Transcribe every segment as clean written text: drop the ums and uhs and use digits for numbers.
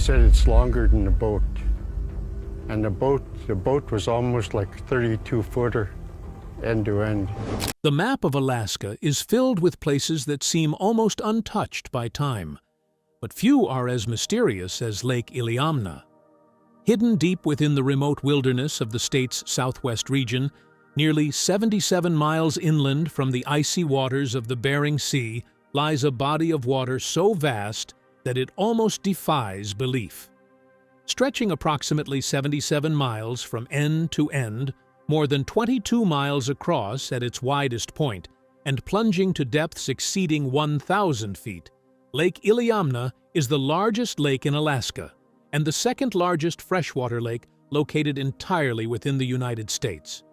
said it's longer than the boat. And the boat was almost like 32-footer, end to end. The map of Alaska is filled with places that seem almost untouched by time, but few are as mysterious as Lake Iliamna. Hidden deep within the remote wilderness of the state's southwest region, nearly 77 miles inland from the icy waters of the Bering Sea, lies a body of water so vast that it almost defies belief. Stretching approximately 77 miles from end to end, more than 22 miles across at its widest point, and plunging to depths exceeding 1,000 feet, Lake Iliamna is the largest lake in Alaska and the second largest freshwater lake located entirely within the United States.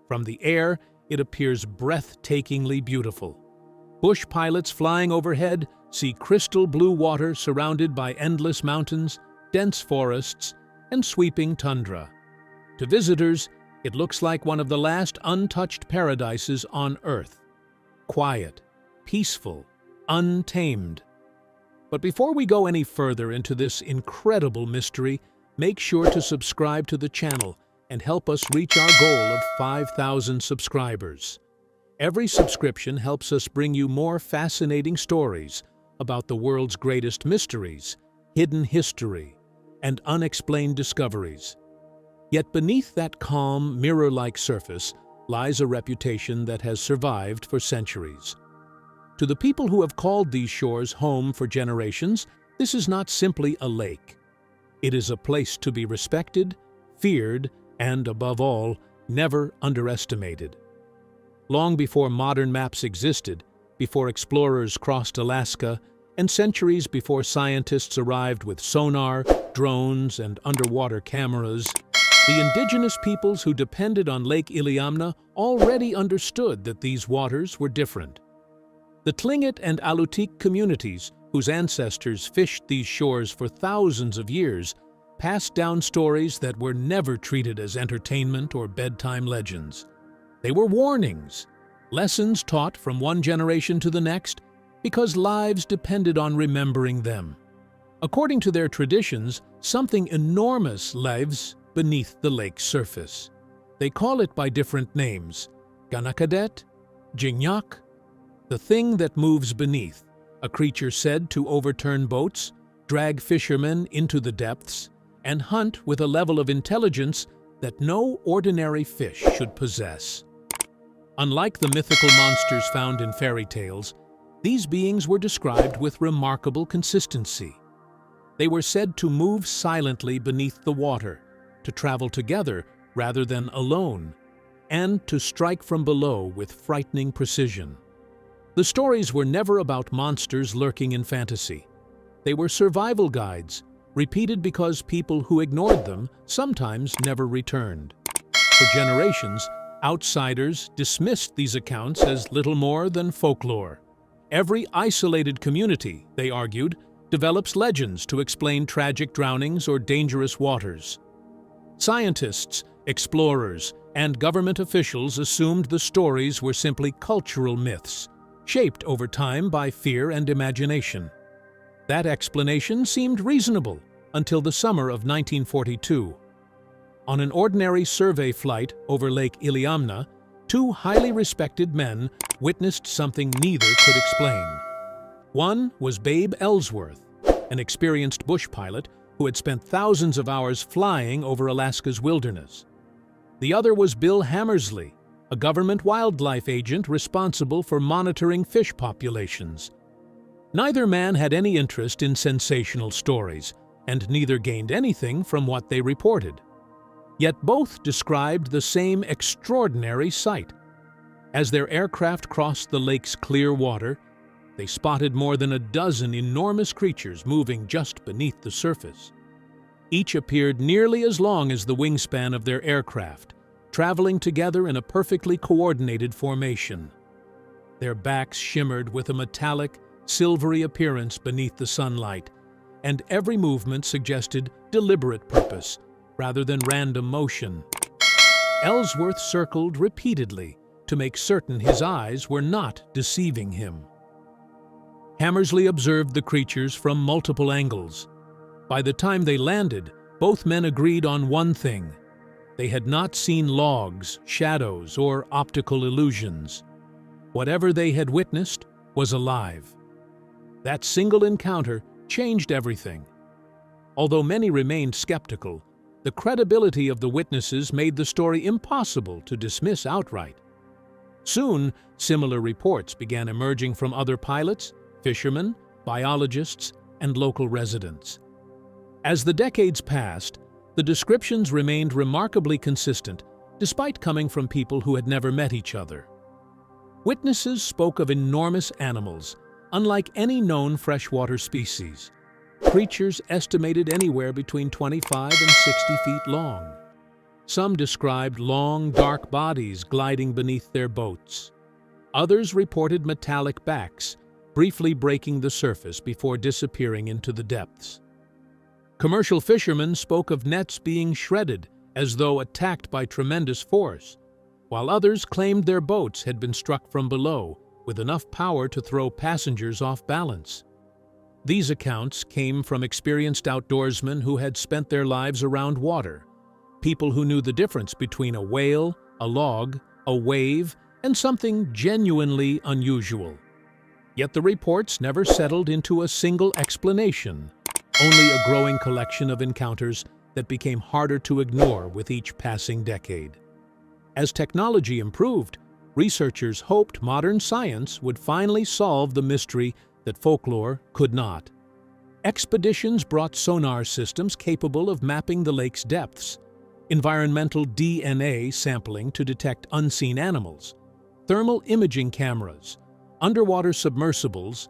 From the air, it appears breathtakingly beautiful. Bush pilots flying overhead see crystal blue water surrounded by endless mountains, dense forests, and sweeping tundra. To visitors, it looks like one of the last untouched paradises on Earth. Quiet, peaceful, untamed. But before we go any further into this incredible mystery, make sure to subscribe to the channel and help us reach our goal of 5,000 subscribers. Every subscription helps us bring you more fascinating stories about the world's greatest mysteries, hidden history, and unexplained discoveries. Yet beneath that calm, mirror-like surface lies a reputation that has survived for centuries. To the people who have called these shores home for generations, this is not simply a lake. It is a place to be respected, feared, and, above all, never underestimated. Long before modern maps existed, before explorers crossed Alaska, and centuries before scientists arrived with sonar, drones, and underwater cameras, the indigenous peoples who depended on Lake Iliamna already understood that these waters were different. The Tlingit and Alutiiq communities, whose ancestors fished these shores for thousands of years, passed down stories that were never treated as entertainment or bedtime legends. They were warnings, lessons taught from one generation to the next, because lives depended on remembering them. According to their traditions, something enormous lives beneath the lake's surface. They call it by different names: Ganakadet, Jingyak, the thing that moves beneath, a creature said to overturn boats, drag fishermen into the depths, and hunt with a level of intelligence that no ordinary fish should possess. Unlike the mythical monsters found in fairy tales, these beings were described with remarkable consistency. They were said to move silently beneath the water, to travel together rather than alone, and to strike from below with frightening precision. The stories were never about monsters lurking in fantasy. They were survival guides, repeated because people who ignored them sometimes never returned. For generations, outsiders dismissed these accounts as little more than folklore. Every isolated community, they argued, develops legends to explain tragic drownings or dangerous waters. Scientists, explorers, and government officials assumed the stories were simply cultural myths, shaped over time by fear and imagination. That explanation seemed reasonable until the summer of 1942. On an ordinary survey flight over Lake Iliamna, two highly respected men witnessed something neither could explain. One was Babe Ellsworth, an experienced bush pilot who had spent thousands of hours flying over Alaska's wilderness. The other was Bill Hammersley, a government wildlife agent responsible for monitoring fish populations. Neither man had any interest in sensational stories, and neither gained anything from what they reported. Yet both described the same extraordinary sight. As their aircraft crossed the lake's clear water, they spotted more than a dozen enormous creatures moving just beneath the surface. Each appeared nearly as long as the wingspan of their aircraft, traveling together in a perfectly coordinated formation. Their backs shimmered with a metallic, silvery appearance beneath the sunlight, and every movement suggested deliberate purpose rather than random motion. Ellsworth circled repeatedly to make certain his eyes were not deceiving him. Hammersley observed the creatures from multiple angles. By the time they landed, both men agreed on one thing. They had not seen logs, shadows, or optical illusions. Whatever they had witnessed was alive. That single encounter changed everything. Although many remained skeptical, the credibility of the witnesses made the story impossible to dismiss outright. Soon, similar reports began emerging from other pilots, fishermen, biologists, and local residents. As the decades passed, the descriptions remained remarkably consistent, despite coming from people who had never met each other. Witnesses spoke of enormous animals, unlike any known freshwater species. Creatures estimated anywhere between 25 and 60 feet long. Some described long, dark bodies gliding beneath their boats. Others reported metallic backs, briefly breaking the surface before disappearing into the depths. Commercial fishermen spoke of nets being shredded as though attacked by tremendous force, while others claimed their boats had been struck from below with enough power to throw passengers off balance. These accounts came from experienced outdoorsmen who had spent their lives around water, people who knew the difference between a whale, a log, a wave, and something genuinely unusual. Yet the reports never settled into a single explanation, only a growing collection of encounters that became harder to ignore with each passing decade. As technology improved, researchers hoped modern science would finally solve the mystery that folklore could not. Expeditions brought sonar systems capable of mapping the lake's depths, environmental DNA sampling to detect unseen animals, thermal imaging cameras, underwater submersibles,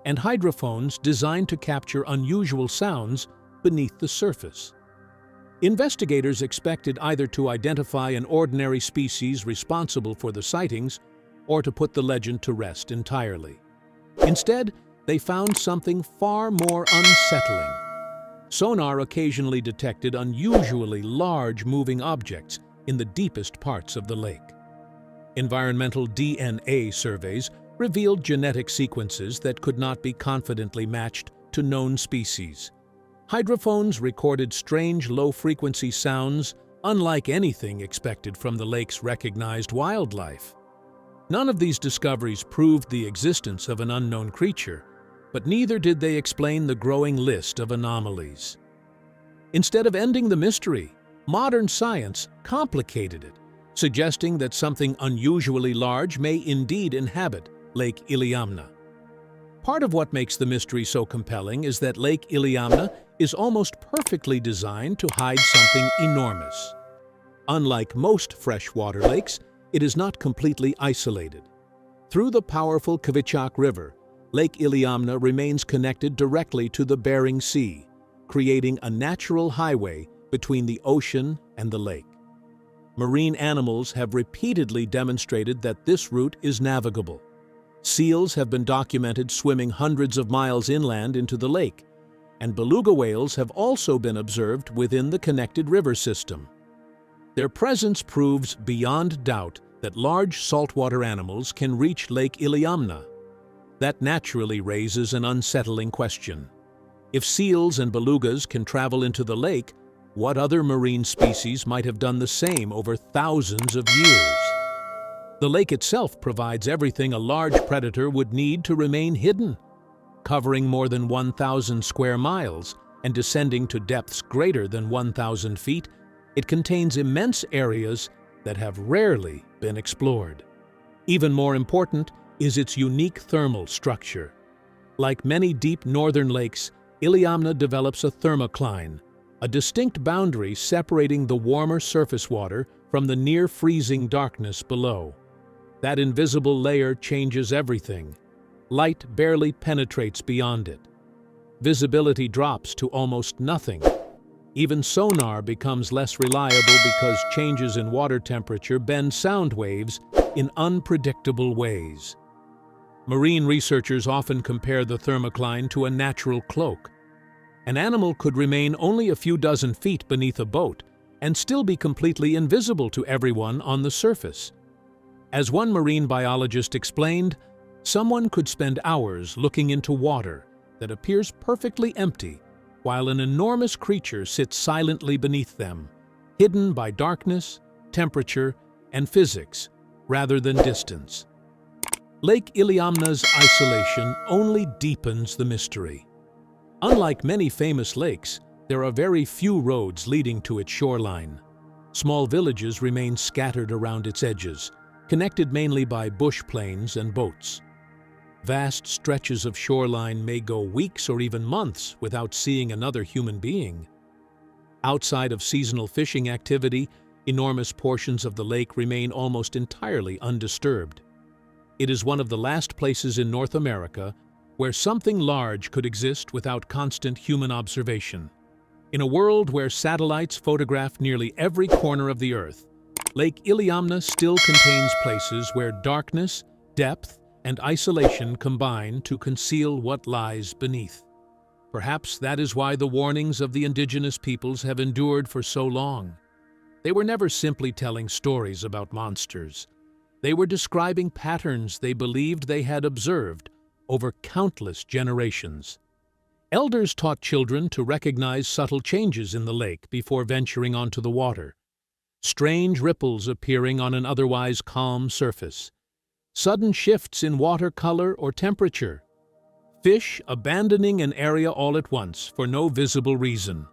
and hydrophones designed to capture unusual sounds beneath the surface. Investigators expected either to identify an ordinary species responsible for the sightings or to put the legend to rest entirely. Instead, they found something far more unsettling. Sonar occasionally detected unusually large moving objects in the deepest parts of the lake. Environmental DNA surveys revealed genetic sequences that could not be confidently matched to known species. Hydrophones recorded strange low-frequency sounds unlike anything expected from the lake's recognized wildlife. None of these discoveries proved the existence of an unknown creature, but neither did they explain the growing list of anomalies. Instead of ending the mystery, modern science complicated it, suggesting that something unusually large may indeed inhabit Lake Iliamna. Part of what makes the mystery so compelling is that Lake Iliamna is almost perfectly designed to hide something enormous. Unlike most freshwater lakes, it is not completely isolated. Through the powerful Kvichak River, Lake Iliamna remains connected directly to the Bering Sea, creating a natural highway between the ocean and the lake. Marine animals have repeatedly demonstrated that this route is navigable. Seals have been documented swimming hundreds of miles inland into the lake, and beluga whales have also been observed within the connected river system. Their presence proves beyond doubt that large saltwater animals can reach Lake Iliamna. That naturally raises an unsettling question. If seals and belugas can travel into the lake, what other marine species might have done the same over thousands of years? The lake itself provides everything a large predator would need to remain hidden. Covering more than 1,000 square miles and descending to depths greater than 1,000 feet, it contains immense areas that have rarely been explored. Even more important is its unique thermal structure. Like many deep northern lakes, Iliamna develops a thermocline, a distinct boundary separating the warmer surface water from the near-freezing darkness below. That invisible layer changes everything. Light barely penetrates beyond it. Visibility drops to almost nothing. Even sonar becomes less reliable because changes in water temperature bend sound waves in unpredictable ways. Marine researchers often compare the thermocline to a natural cloak. An animal could remain only a few dozen feet beneath a boat and still be completely invisible to everyone on the surface. As one marine biologist explained, someone could spend hours looking into water that appears perfectly empty, while an enormous creature sits silently beneath them, hidden by darkness, temperature, and physics, rather than distance. Lake Iliamna's isolation only deepens the mystery. Unlike many famous lakes, there are very few roads leading to its shoreline. Small villages remain scattered around its edges, connected mainly by bush plains and boats. Vast stretches of shoreline may go weeks or even months without seeing another human being. Outside of seasonal fishing activity, enormous portions of the lake remain almost entirely undisturbed. It is one of the last places in North America where something large could exist without constant human observation. In a world where satellites photograph nearly every corner of the Earth, Lake Iliamna still contains places where darkness, depth, and isolation combine to conceal what lies beneath. Perhaps that is why the warnings of the indigenous peoples have endured for so long. They were never simply telling stories about monsters. They were describing patterns they believed they had observed over countless generations. Elders taught children to recognize subtle changes in the lake before venturing onto the water. Strange ripples appearing on an otherwise calm surface. Sudden shifts in water color or temperature. Fish abandoning an area all at once for no visible reason.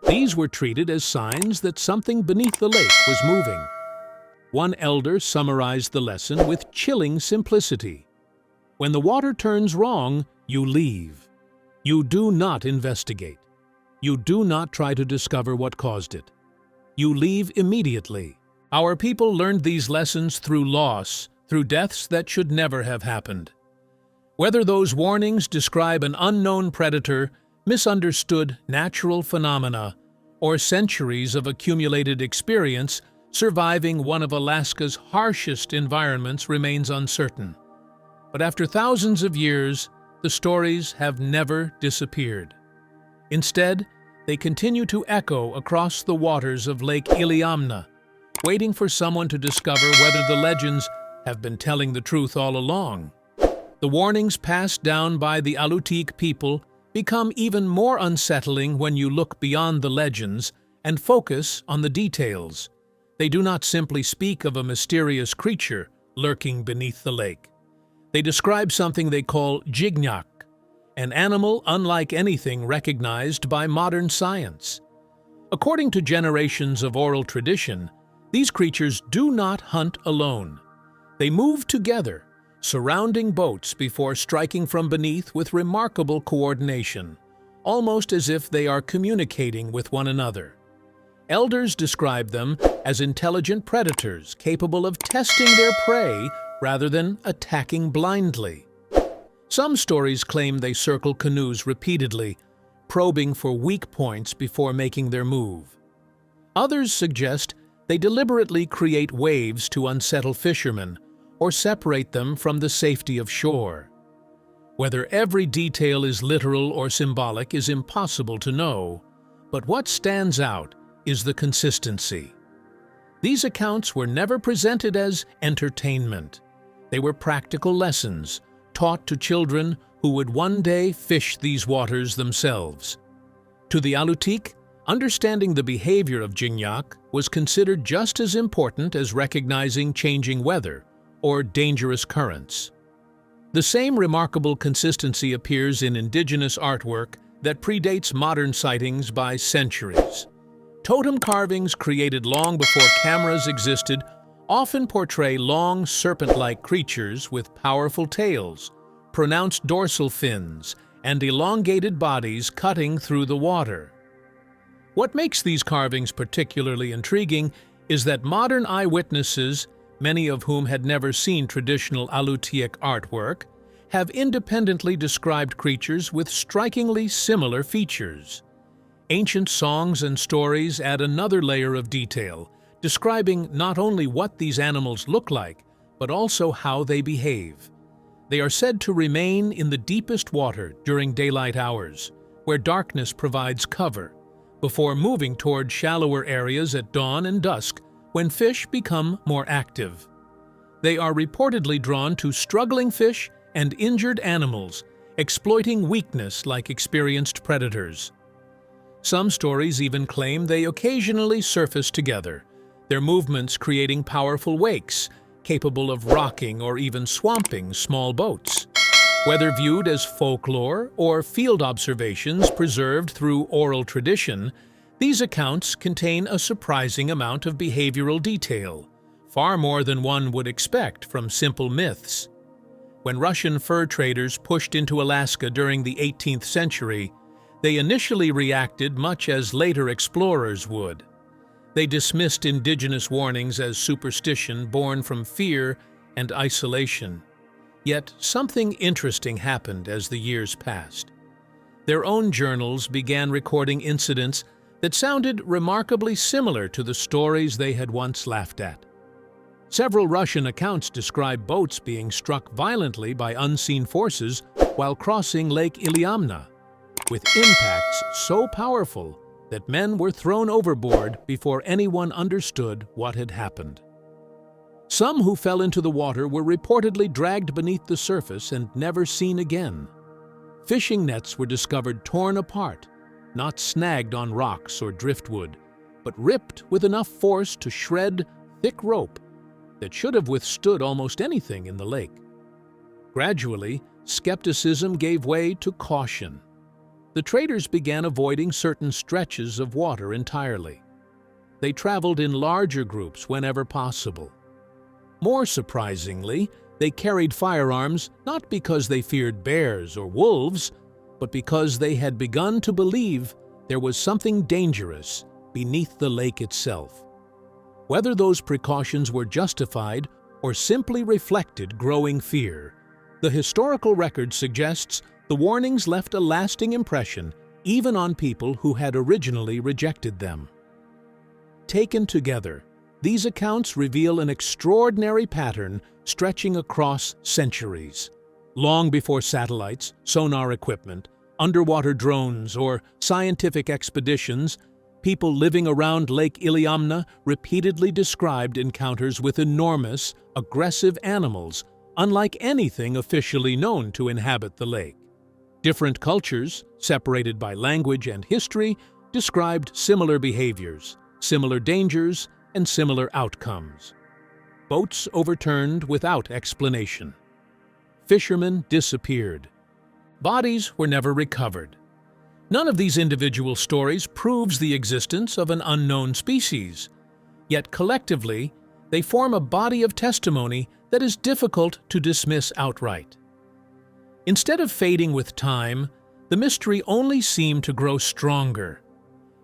These were treated as signs that something beneath the lake was moving. One elder summarized the lesson with chilling simplicity. When the water turns wrong, you leave. You do not investigate. You do not try to discover what caused it. You leave immediately. Our people learned these lessons through loss, through deaths that should never have happened. Whether those warnings describe an unknown predator, misunderstood natural phenomena, or centuries of accumulated experience, surviving one of Alaska's harshest environments remains uncertain. But after thousands of years, the stories have never disappeared. Instead, they continue to echo across the waters of Lake Iliamna, waiting for someone to discover whether the legends have been telling the truth all along. The warnings passed down by the Alutiiq people become even more unsettling when you look beyond the legends and focus on the details. They do not simply speak of a mysterious creature lurking beneath the lake. They describe something they call jignak, an animal unlike anything recognized by modern science. According to generations of oral tradition, these creatures do not hunt alone. They move together, surrounding boats before striking from beneath with remarkable coordination, almost as if they are communicating with one another. Elders describe them as intelligent predators capable of testing their prey rather than attacking blindly. Some stories claim they circle canoes repeatedly, probing for weak points before making their move. Others suggest they deliberately create waves to unsettle fishermen or separate them from the safety of shore. Whether every detail is literal or symbolic is impossible to know, but what stands out is the consistency. These accounts were never presented as entertainment. They were practical lessons taught to children who would one day fish these waters themselves. To the Alutiiq, understanding the behavior of jignak was considered just as important as recognizing changing weather or dangerous currents. The same remarkable consistency appears in indigenous artwork that predates modern sightings by centuries. Totem carvings created long before cameras existed often portray long, serpent-like creatures with powerful tails, pronounced dorsal fins, and elongated bodies cutting through the water. What makes these carvings particularly intriguing is that modern eyewitnesses, many of whom had never seen traditional Alutiiq artwork, have independently described creatures with strikingly similar features. Ancient songs and stories add another layer of detail, describing not only what these animals look like, but also how they behave. They are said to remain in the deepest water during daylight hours, where darkness provides cover, before moving toward shallower areas at dawn and dusk when fish become more active. They are reportedly drawn to struggling fish and injured animals, exploiting weakness like experienced predators. Some stories even claim they occasionally surface together, their movements creating powerful wakes, capable of rocking or even swamping small boats. Whether viewed as folklore or field observations preserved through oral tradition, these accounts contain a surprising amount of behavioral detail, far more than one would expect from simple myths. When Russian fur traders pushed into Alaska during the 18th century, they initially reacted much as later explorers would. They dismissed indigenous warnings as superstition born from fear and isolation. Yet something interesting happened as the years passed. Their own journals began recording incidents that sounded remarkably similar to the stories they had once laughed at. Several Russian accounts describe boats being struck violently by unseen forces while crossing Lake Iliamna, with impacts so powerful that men were thrown overboard before anyone understood what had happened. Some who fell into the water were reportedly dragged beneath the surface and never seen again. Fishing nets were discovered torn apart, not snagged on rocks or driftwood, but ripped with enough force to shred thick rope that should have withstood almost anything in the lake. Gradually, skepticism gave way to caution. The traders began avoiding certain stretches of water entirely. They traveled in larger groups whenever possible. More surprisingly, they carried firearms not because they feared bears or wolves, but because they had begun to believe there was something dangerous beneath the lake itself. Whether those precautions were justified or simply reflected growing fear, the historical record suggests the warnings left a lasting impression even on people who had originally rejected them. Taken together, these accounts reveal an extraordinary pattern stretching across centuries. Long before satellites, sonar equipment, underwater drones, or scientific expeditions, people living around Lake Iliamna repeatedly described encounters with enormous, aggressive animals, unlike anything officially known to inhabit the lake. Different cultures, separated by language and history, described similar behaviors, similar dangers, and similar outcomes. Boats overturned without explanation. Fishermen disappeared. Bodies were never recovered. None of these individual stories proves the existence of an unknown species, yet collectively, they form a body of testimony that is difficult to dismiss outright. Instead of fading with time, the mystery only seemed to grow stronger.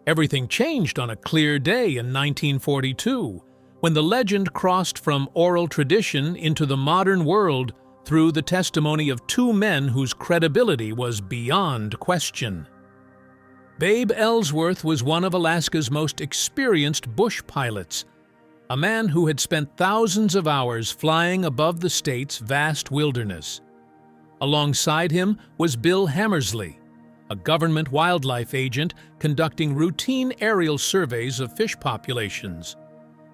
Everything changed on a clear day in 1942, when the legend crossed from oral tradition into the modern world through the testimony of two men whose credibility was beyond question. Babe Ellsworth was one of Alaska's most experienced bush pilots, a man who had spent thousands of hours flying above the state's vast wilderness. Alongside him was Bill Hammersley, a government wildlife agent conducting routine aerial surveys of fish populations.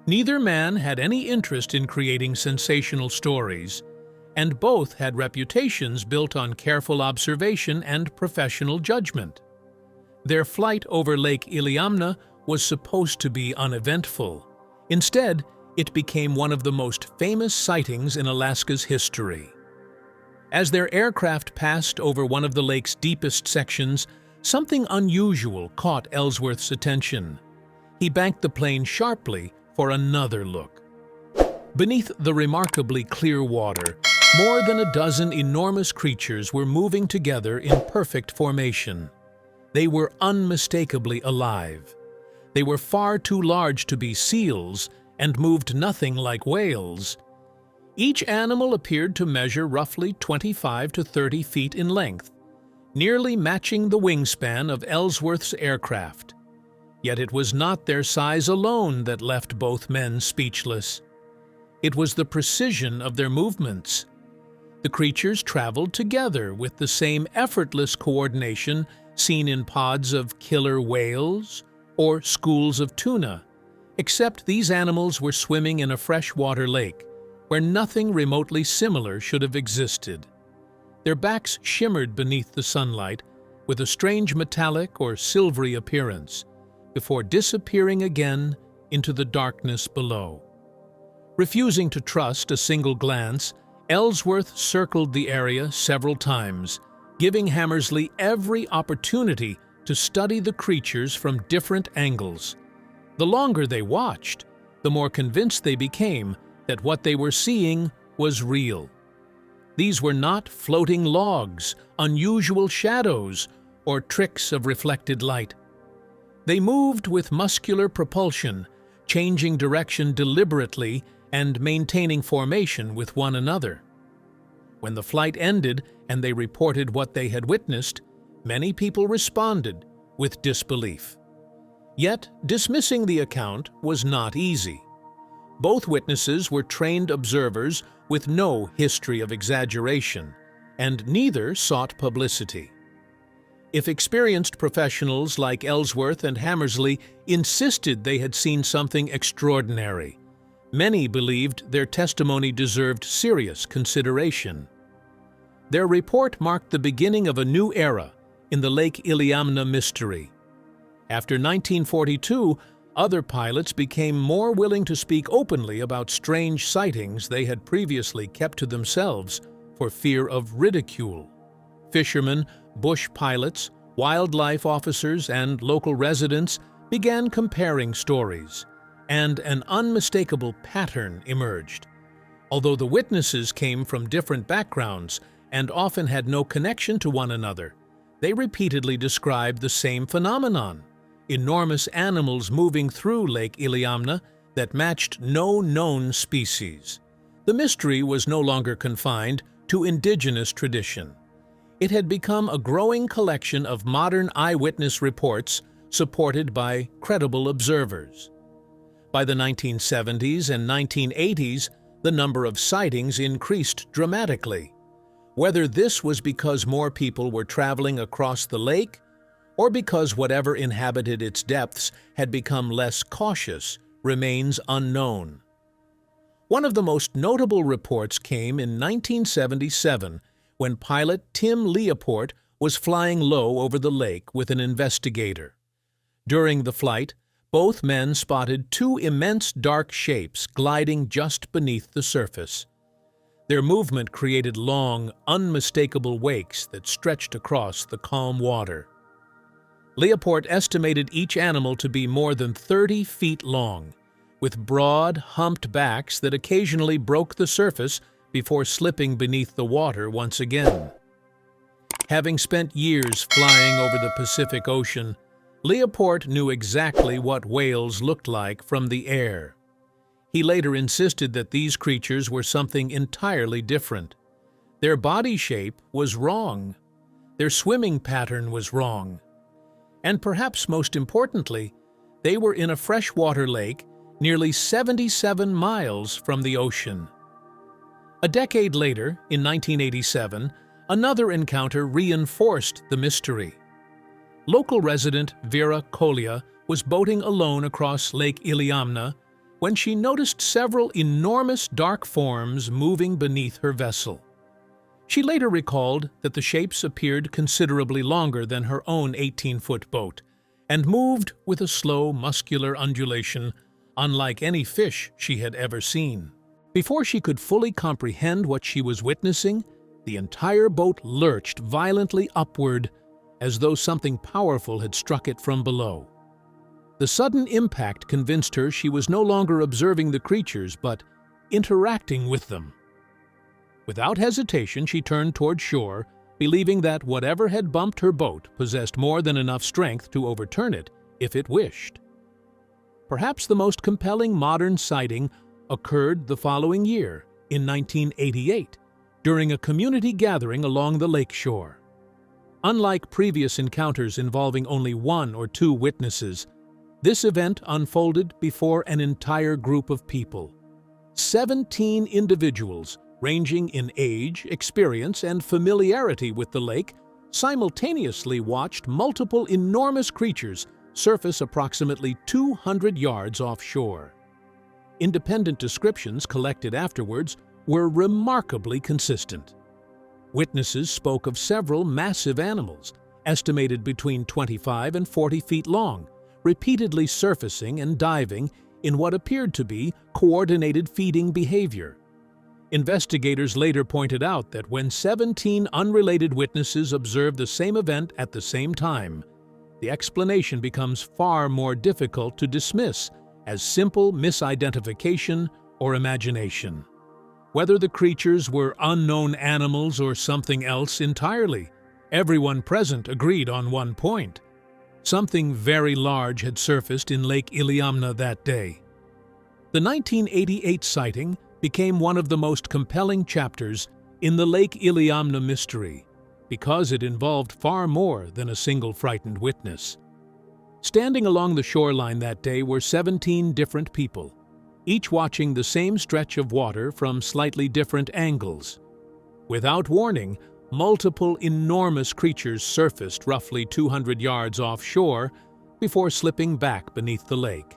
Neither man had any interest in creating sensational stories, and both had reputations built on careful observation and professional judgment. Their flight over Lake Iliamna was supposed to be uneventful. Instead, it became one of the most famous sightings in Alaska's history. As their aircraft passed over one of the lake's deepest sections, something unusual caught Ellsworth's attention. He banked the plane sharply for another look. Beneath the remarkably clear water, more than a dozen enormous creatures were moving together in perfect formation. They were unmistakably alive. They were far too large to be seals and moved nothing like whales. Each animal appeared to measure roughly 25 to 30 feet in length, nearly matching the wingspan of Ellsworth's aircraft. Yet it was not their size alone that left both men speechless. It was the precision of their movements. The creatures traveled together with the same effortless coordination seen in pods of killer whales or schools of tuna, except these animals were swimming in a freshwater lake where nothing remotely similar should have existed. Their backs shimmered beneath the sunlight, with a strange metallic or silvery appearance, before disappearing again into the darkness below. Refusing to trust a single glance, Ellsworth circled the area several times, giving Hammersley every opportunity to study the creatures from different angles. The longer they watched, the more convinced they became that what they were seeing was real. These were not floating logs, unusual shadows, or tricks of reflected light. They moved with muscular propulsion, changing direction deliberately and maintaining formation with one another. When the flight ended and they reported what they had witnessed, many people responded with disbelief. Yet, dismissing the account was not easy. Both witnesses were trained observers with no history of exaggeration, and neither sought publicity. If experienced professionals like Ellsworth and Hammersley insisted they had seen something extraordinary, many believed their testimony deserved serious consideration. Their report marked the beginning of a new era in the Lake Iliamna mystery. After 1942, other pilots became more willing to speak openly about strange sightings they had previously kept to themselves for fear of ridicule. Fishermen, bush pilots, wildlife officers, and local residents began comparing stories, and an unmistakable pattern emerged. Although the witnesses came from different backgrounds and often had no connection to one another, they repeatedly described the same phenomenon: enormous animals moving through Lake Iliamna that matched no known species. The mystery was no longer confined to indigenous tradition. It had become a growing collection of modern eyewitness reports supported by credible observers. By the 1970s and 1980s, the number of sightings increased dramatically. Whether this was because more people were traveling across the lake, or because whatever inhabited its depths had become less cautious, remains unknown. One of the most notable reports came in 1977 when pilot Tim Leoport was flying low over the lake with an investigator. During the flight, both men spotted two immense dark shapes gliding just beneath the surface. Their movement created long, unmistakable wakes that stretched across the calm water. Leoport estimated each animal to be more than 30 feet long, with broad, humped backs that occasionally broke the surface before slipping beneath the water once again. Having spent years flying over the Pacific Ocean, Leoport knew exactly what whales looked like from the air. He later insisted that these creatures were something entirely different. Their body shape was wrong. Their swimming pattern was wrong. And perhaps most importantly, they were in a freshwater lake nearly 77 miles from the ocean. A decade later, in 1987, another encounter reinforced the mystery. Local resident Vera Collia was boating alone across Lake Iliamna when she noticed several enormous dark forms moving beneath her vessel. She later recalled that the shapes appeared considerably longer than her own 18-foot boat and moved with a slow, muscular undulation unlike any fish she had ever seen. Before she could fully comprehend what she was witnessing, the entire boat lurched violently upward as though something powerful had struck it from below. The sudden impact convinced her she was no longer observing the creatures but interacting with them. Without hesitation, she turned toward shore, believing that whatever had bumped her boat possessed more than enough strength to overturn it if it wished. Perhaps the most compelling modern sighting occurred the following year, in 1988, during a community gathering along the lakeshore. Unlike previous encounters involving only one or two witnesses, this event unfolded before an entire group of people. 17 individuals, ranging in age, experience, and familiarity with the lake, simultaneously watched multiple enormous creatures surface approximately 200 yards offshore. Independent descriptions collected afterwards were remarkably consistent. Witnesses spoke of several massive animals, estimated between 25 and 40 feet long, repeatedly surfacing and diving in what appeared to be coordinated feeding behavior. Investigators later pointed out that when 17 unrelated witnesses observed the same event at the same time, the explanation becomes far more difficult to dismiss as simple misidentification or imagination. Whether the creatures were unknown animals or something else entirely, everyone present agreed on one point. Something very large had surfaced in Lake Iliamna that day. The 1988 sighting became one of the most compelling chapters in the Lake Iliamna mystery because it involved far more than a single frightened witness. Standing along the shoreline that day were 17 different people, each watching the same stretch of water from slightly different angles. Without warning, multiple enormous creatures surfaced roughly 200 yards offshore before slipping back beneath the lake.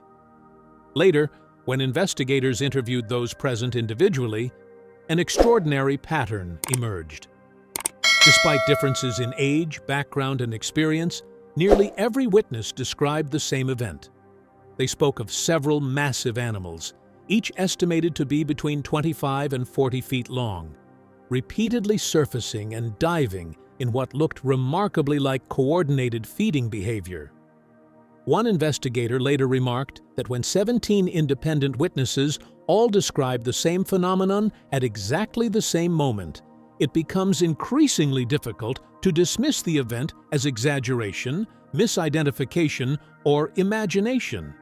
Later, when investigators interviewed those present individually, an extraordinary pattern emerged. Despite differences in age, background, and experience, nearly every witness described the same event. They spoke of several massive animals, each estimated to be between 25 and 40 feet long, repeatedly surfacing and diving in what looked remarkably like coordinated feeding behavior. One investigator later remarked that when 17 independent witnesses all described the same phenomenon at exactly the same moment, it becomes increasingly difficult to dismiss the event as exaggeration, misidentification, or imagination.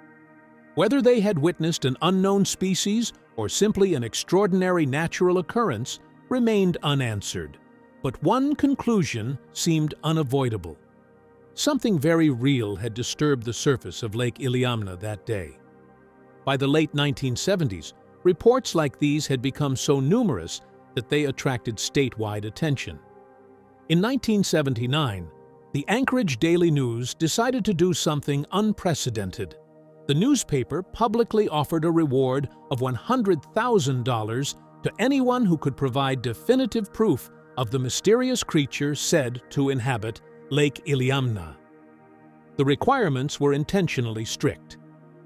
Whether they had witnessed an unknown species or simply an extraordinary natural occurrence remained unanswered, but one conclusion seemed unavoidable. Something very real had disturbed the surface of Lake Iliamna that day. By the late 1970s, reports like these had become so numerous that they attracted statewide attention. In 1979, the Anchorage Daily News decided to do something unprecedented. The newspaper publicly offered a reward of $100,000 to anyone who could provide definitive proof of the mysterious creature said to inhabit Lake Iliamna. The requirements were intentionally strict.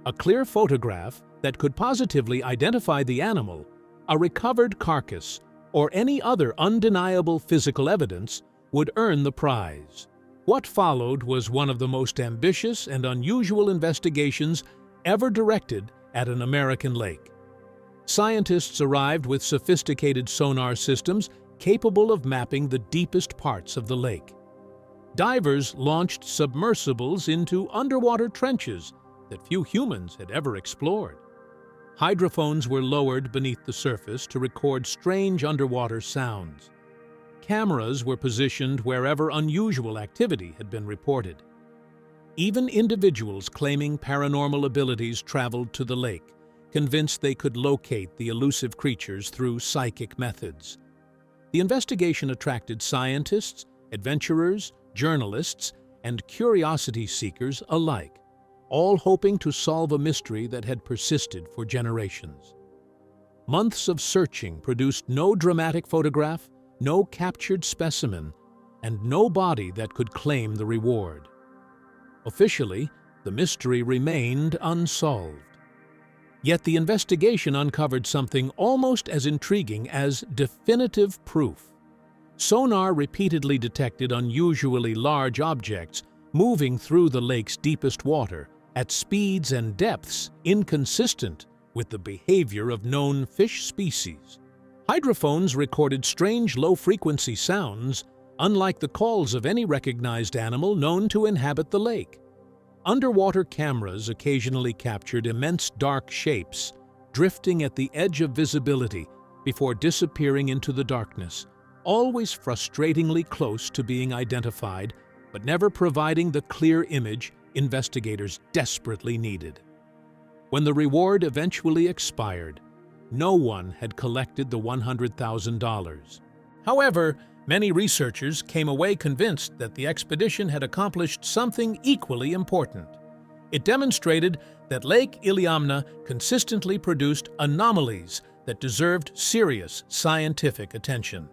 A clear photograph that could positively identify the animal, a recovered carcass, or any other undeniable physical evidence would earn the prize. What followed was one of the most ambitious and unusual investigations ever directed at an American lake. Scientists arrived with sophisticated sonar systems capable of mapping the deepest parts of the lake. Divers launched submersibles into underwater trenches that few humans had ever explored. Hydrophones were lowered beneath the surface to record strange underwater sounds. Cameras were positioned wherever unusual activity had been reported. Even individuals claiming paranormal abilities traveled to the lake, convinced they could locate the elusive creatures through psychic methods. The investigation attracted scientists, adventurers, journalists, and curiosity seekers alike, all hoping to solve a mystery that had persisted for generations. Months of searching produced no dramatic photograph, no captured specimen, and no body that could claim the reward. Officially, the mystery remained unsolved. Yet the investigation uncovered something almost as intriguing as definitive proof. Sonar repeatedly detected unusually large objects moving through the lake's deepest water at speeds and depths inconsistent with the behavior of known fish species. Hydrophones recorded strange low-frequency sounds, unlike the calls of any recognized animal known to inhabit the lake. Underwater cameras occasionally captured immense dark shapes, drifting at the edge of visibility before disappearing into the darkness, always frustratingly close to being identified, but never providing the clear image investigators desperately needed. When the reward eventually expired, no one had collected the $100,000. However, many researchers came away convinced that the expedition had accomplished something equally important. It demonstrated that Lake Iliamna consistently produced anomalies that deserved serious scientific attention.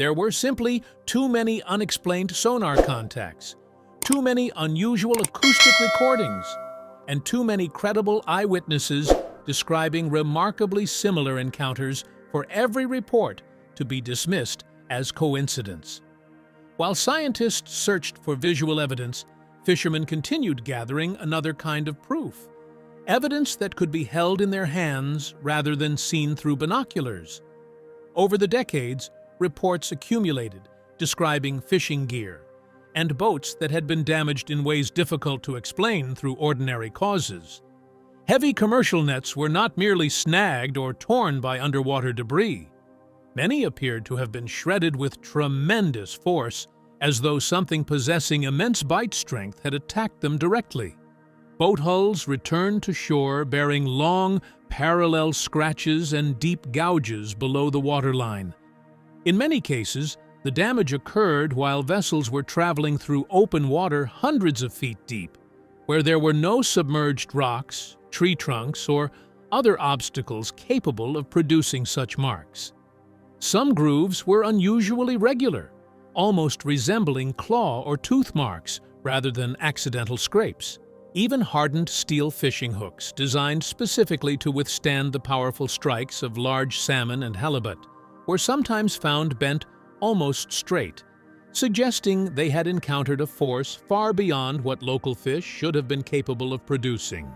There were simply too many unexplained sonar contacts, too many unusual acoustic recordings, and too many credible eyewitnesses describing remarkably similar encounters for every report to be dismissed as coincidence. While scientists searched for visual evidence, fishermen continued gathering another kind of proof, evidence that could be held in their hands rather than seen through binoculars. Over the decades, reports accumulated describing fishing gear and boats that had been damaged in ways difficult to explain through ordinary causes. Heavy commercial nets were not merely snagged or torn by underwater debris. Many appeared to have been shredded with tremendous force, as though something possessing immense bite strength had attacked them directly. Boat hulls returned to shore bearing long, parallel scratches and deep gouges below the waterline. In many cases, the damage occurred while vessels were traveling through open water hundreds of feet deep, where there were no submerged rocks, tree trunks, or other obstacles capable of producing such marks. Some grooves were unusually regular, almost resembling claw or tooth marks rather than accidental scrapes. Even hardened steel fishing hooks, designed specifically to withstand the powerful strikes of large salmon and halibut, were sometimes found bent almost straight, suggesting they had encountered a force far beyond what local fish should have been capable of producing.